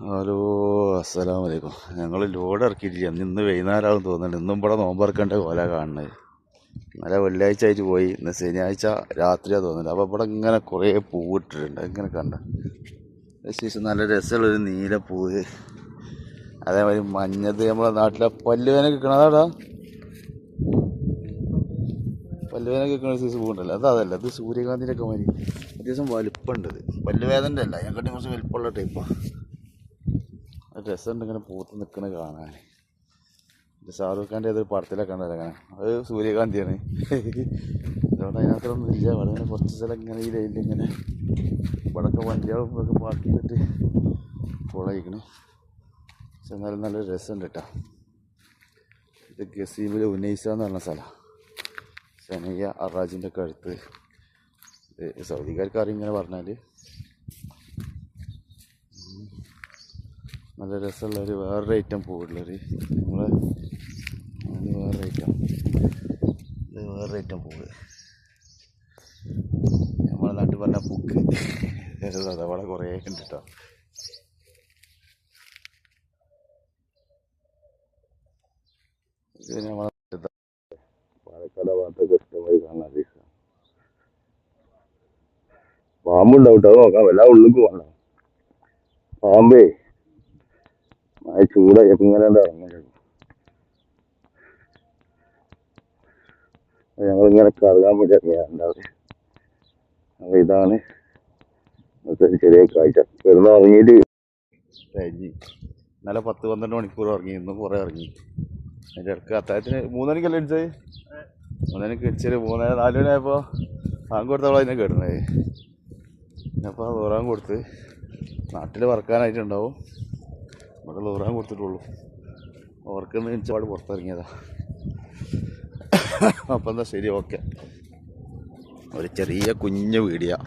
Hello, അസ്സലാമു അലൈക്കും. ഞങ്ങൾ ലോഡ് ഇറക്കിയിട്ടില്ല. ഇന്ന് വൈകുന്നേരമാകും തോന്നുന്നുണ്ട്. ഇന്നും ഇവിടെ നോമ്പറക്കേണ്ട പോലെ കാണുന്നത്. ഇന്നലെ വെള്ളിയാഴ്ച ആയിട്ട് പോയി, ഇന്ന് ശനിയാഴ്ച രാത്രിയാണ് തോന്നുന്നുണ്ട്. അപ്പോൾ ഇവിടെ ഇങ്ങനെ കുറേ പൂവിട്ടിട്ടുണ്ട്. ഇങ്ങനെ കണ്ട ശേഷം നല്ല രസമുള്ളൊരു നീല പൂവ്, അതേമാതിരി മഞ്ഞത്. നമ്മളെ നാട്ടിലെ പല്ലുവേന കിട്ടണതാടാ, പല്ലുവേന കിട്ടുന്ന സൈസ് പൂവുണ്ടല്ലോ, അതല്ല. ഇത് സൂര്യകാന്തിൻ്റെ ഒക്കെ മാതിരി അത്യാവശ്യം വലുപ്പമുണ്ട്. ഇത് പല്ലുവേദൻ്റെ അല്ല, ഞങ്ങൾക്ക് കുറച്ച് വലുപ്പമുള്ള ടൈപ്പാണ്. രസമുണ്ട് ഇങ്ങനെ പൂത്ത് നിൽക്കണ കാണാൻ. ഷാറൂഖ് ഖാൻ്റെ ഏതൊരു പടത്തിലൊക്കെ ഉണ്ടല്ലോ അങ്ങനെ. അത് സൂര്യകാന്തിയാണ്. അതുകൊണ്ട് അതിനകത്തൊന്നും ഇല്ല. വളരെ കുറച്ച് സ്ഥലം ഇങ്ങനെ ഈ ലൈനിൽ ഇങ്ങനെ ഇവിടെയൊക്കെ വണ്ടികളൊക്കെ പാർക്ക് ചെയ്തിട്ട് കൊളയിക്കണേ. പക്ഷെ എന്നാലും നല്ലൊരു രസമുണ്ട് കേട്ടോ. ഇത് ഗസീമിൽ ഉന്നയിസ എന്ന് പറഞ്ഞ സ്ഥലമാണ്. സനയ്യ അറാജിൻ്റെ ഒക്കെ അടുത്ത്. സൗദിക്കാർക്ക് അറിയും ഇങ്ങനെ പറഞ്ഞാൽ. നല്ല രസമുള്ളൊരു വേറൊരു ഐറ്റം പൂവുള്ളൊരു വേറൊരു ഐറ്റം. ഇത് വേറൊരു ഐറ്റം പൂവ്. നമ്മളെ നാട്ടിൽ പറഞ്ഞ പൂക്ക് അതവിടെ കുറേ ഉണ്ട് കേട്ടോ. ഇത് നമ്മളെ പാലക്കാട് ഭാഗത്തൊക്കെ ഇഷ്ടമായി കാണാൻ പാമ്പുണ്ടാവും കേട്ടോ. അത് നോക്കാം, വല്ല ഉള്ളിലേക്ക് വേണ്ട പാമ്പേ. ആ ചൂടായി ഇങ്ങനെ ഇറങ്ങും. ഞങ്ങളിങ്ങനെ കറങ്ങാൻ വേണ്ടി ഇറങ്ങിയാൽ അപ്പോൾ ഇതാണ് ഇന്നത്തെ ചെറിയ കാഴ്ച. കിടന്ന് ഇറങ്ങിയിട്ട് കഴിഞ്ഞ് ഇന്നലെ 10-12 മണിക്കൂർ ഇറങ്ങി. ഇന്നും കുറേ ഇറങ്ങി. അതിൻ്റെ ഇടയ്ക്ക് അത്താഴത്തിന് 3 മണിക്കല്ലേ അടിച്ചത്. 3 മണിക്ക് അടിച്ചൊരു 3-4 മണിയായപ്പോൾ ബാങ്ക് കൊടുത്തവളെ അതിനെ കിടന്നത്. പിന്നപ്പോൾ ദൂറാൻ കൊടുത്ത് നാട്ടിൽ വറക്കാനായിട്ടുണ്ടാവും. ഇവിടെ ദൂറാൻ കൊടുത്തിട്ടുള്ളൂ. അവർക്കൊന്ന് എനിച്ചപാട് പുറത്തിറങ്ങിയതാ. അപ്പം എന്താ ശരി, ഓക്കെ. ഒരു ചെറിയ കുഞ്ഞ് വീഡിയോ.